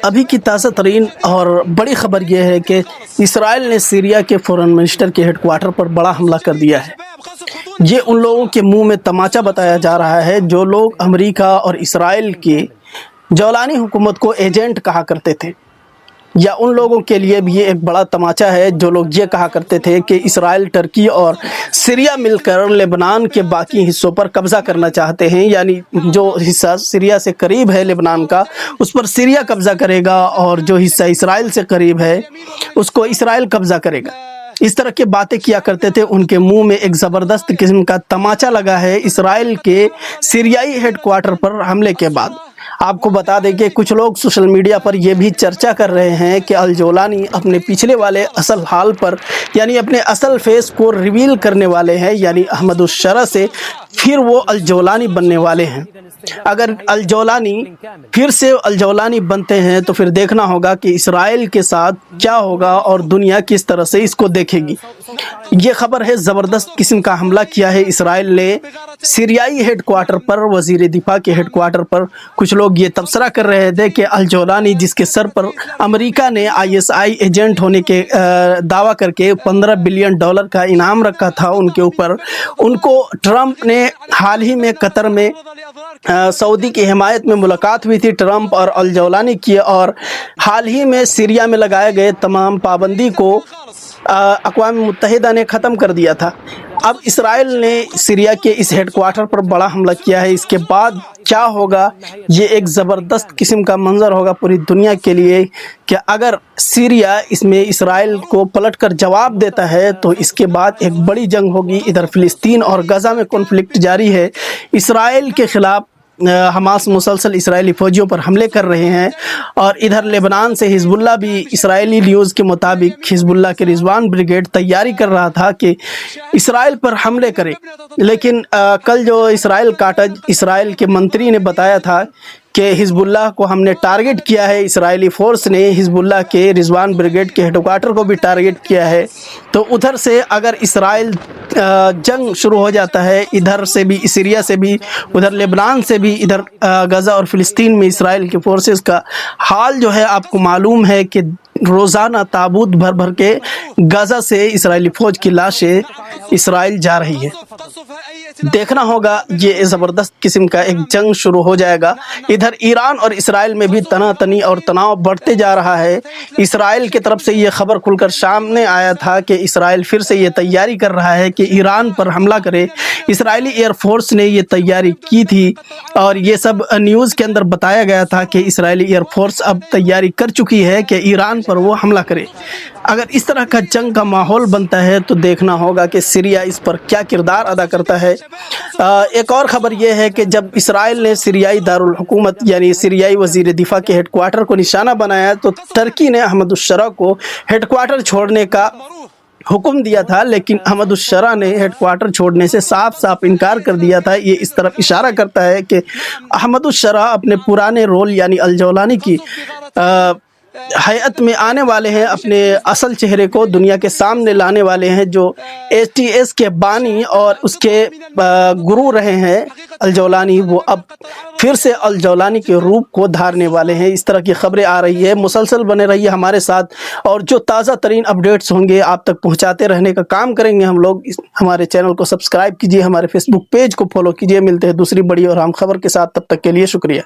ابھی کی تازہ ترین اور بڑی خبر یہ ہے کہ اسرائیل نے سیریا کے فورن منسٹر کے ہیڈ کوارٹر پر بڑا حملہ کر دیا ہے۔ یہ ان لوگوں کے منہ میں تماچا بتایا جا رہا ہے جو لوگ امریکہ اور اسرائیل کی جولانی حکومت کو ایجنٹ کہا کرتے تھے، یا ان لوگوں کے لیے بھی یہ ایک بڑا تماچا ہے جو لوگ یہ کہا کرتے تھے کہ اسرائیل، ترکی اور سیریا مل کر لبنان کے باقی حصوں پر قبضہ کرنا چاہتے ہیں، یعنی جو حصہ سیریا سے قریب ہے لبنان کا، اس پر سیریا قبضہ کرے گا، اور جو حصہ اسرائیل سے قریب ہے اس کو اسرائیل قبضہ کرے گا۔ اس طرح کی باتیں کیا کرتے تھے۔ ان کے منہ میں ایک زبردست قسم کا تماچا لگا ہے اسرائیل کے سیریائی ہیڈ کوارٹر پر حملے کے بعد۔ آپ کو بتا دیں کہ کچھ لوگ سوشل میڈیا پر یہ بھی چرچا کر رہے ہیں کہ الجولانی اپنے پچھلے والے اصل حال پر، یعنی اپنے اصل فیس کو ریویل کرنے والے ہیں، یعنی احمد الشرع سے پھر وہ الجولانی بننے والے ہیں۔ اگر الجولانی پھر سے الجولانی بنتے ہیں تو پھر دیکھنا ہوگا کہ اسرائیل کے ساتھ کیا ہوگا اور دنیا کس طرح سے اس کو دیکھے گی۔ یہ خبر ہے، زبردست قسم کا حملہ کیا ہے اسرائیل نے سیریائی ہیڈ کوارٹر پر، وزیر دفاع کے ہیڈ کوارٹر پر۔ کچھ لوگ یہ تبصرہ کر رہے تھے کہ الجولانی، جس کے سر پر امریکہ نے ISI ایجنٹ ہونے کے دعویٰ کر کے $15 بلین کا انعام رکھا تھا ان کے اوپر، ان کو ٹرمپ نے حال ہی میں قطر میں سعودی کی حمایت میں ملاقات ہوئی تھی ٹرمپ اور الجولانی کی، اور حال ہی میں سیریا میں لگائے گئے تمام پابندی کو اقوام متحدہ نے ختم کر دیا تھا۔ اب اسرائیل نے سیریا کے اس ہیڈ کوارٹر پر بڑا حملہ کیا ہے۔ اس کے بعد کیا ہوگا، یہ ایک زبردست قسم کا منظر ہوگا پوری دنیا کے لیے کہ اگر سیریا اس میں اسرائیل کو پلٹ کر جواب دیتا ہے تو اس کے بعد ایک بڑی جنگ ہوگی۔ ادھر فلسطین اور غزہ میں کنفلکٹ جاری ہے، اسرائیل کے خلاف حماس مسلسل اسرائیلی فوجیوں پر حملے کر رہے ہیں، اور ادھر لبنان سے حزب اللہ بھی، اسرائیلی نیوز کے مطابق حزب اللہ کے رضوان بریگیڈ تیاری کر رہا تھا کہ اسرائیل پر حملے کرے، لیکن کل جو اسرائیل کے منتری نے بتایا تھا کہ حزب اللہ کو ہم نے ٹارگٹ کیا ہے، اسرائیلی فورس نے حزب اللہ کے رضوان بریگیڈ کے ہیڈ کوارٹر کو بھی ٹارگٹ کیا ہے۔ تو ادھر سے اگر اسرائیل جنگ شروع ہو جاتا ہے، ادھر سے بھی سیریا سے بھی، ادھر لبنان سے بھی، ادھر غزہ اور فلسطین میں اسرائیل کے فورسز کا حال جو ہے آپ کو معلوم ہے کہ روزانہ تابوت بھر بھر کے غزہ سے اسرائیلی فوج کی لاشیں اسرائیل جا رہی ہے۔ دیکھنا ہوگا، یہ زبردست قسم کا ایک جنگ شروع ہو جائے گا۔ ادھر ایران اور اسرائیل میں بھی تنا تنی اور تناؤ بڑھتے جا رہا ہے۔ اسرائیل کی طرف سے یہ خبر کھل کر سامنے آیا تھا کہ اسرائیل پھر سے یہ تیاری کر رہا ہے کہ ایران پر حملہ کرے۔ اسرائیلی ایئر فورس نے یہ تیاری کی تھی، اور یہ سب نیوز کے اندر بتایا گیا تھا کہ اسرائیلی ایئر فورس اب تیاری کر چکی ہے کہ ایران پر وہ حملہ کرے۔ اگر اس طرح کا جنگ کا ماحول بنتا ہے تو دیکھنا ہوگا کہ سیریا اس پر کیا کردار ادا کرتا ہے۔ ایک اور خبر یہ ہے کہ جب اسرائیل نے سیریائی دارالحکومت یعنی سیریائی وزیر دفاع کے ہیڈ کوارٹر کو نشانہ بنایا تو ترکی نے احمد الشرع کو ہیڈ کوارٹر چھوڑنے کا حکم دیا تھا، لیکن احمد الشرع نے ہیڈ کوارٹر چھوڑنے سے صاف صاف انکار کر دیا تھا۔ یہ اس طرف اشارہ کرتا ہے کہ احمد الشرع اپنے پرانے رول یعنی الجولانی کی حیات میں آنے والے ہیں، اپنے اصل چہرے کو دنیا کے سامنے لانے والے ہیں۔ جو ATS کے بانی اور اس کے گرو رہے ہیں الجولانی، وہ اب پھر سے الجولانی کے روپ کو دھارنے والے ہیں۔ اس طرح کی خبریں آ رہی ہے، مسلسل بنے رہیے ہمارے ساتھ، اور جو تازہ ترین اپڈیٹس ہوں گے آپ تک پہنچاتے رہنے کا کام کریں گے ہم لوگ۔ ہمارے چینل کو سبسکرائب کیجیے، ہمارے فیس بک پیج کو فالو کیجیے۔ ملتے ہیں دوسری بڑی اور اہم خبر کے ساتھ، تب تک کے لیے شکریہ۔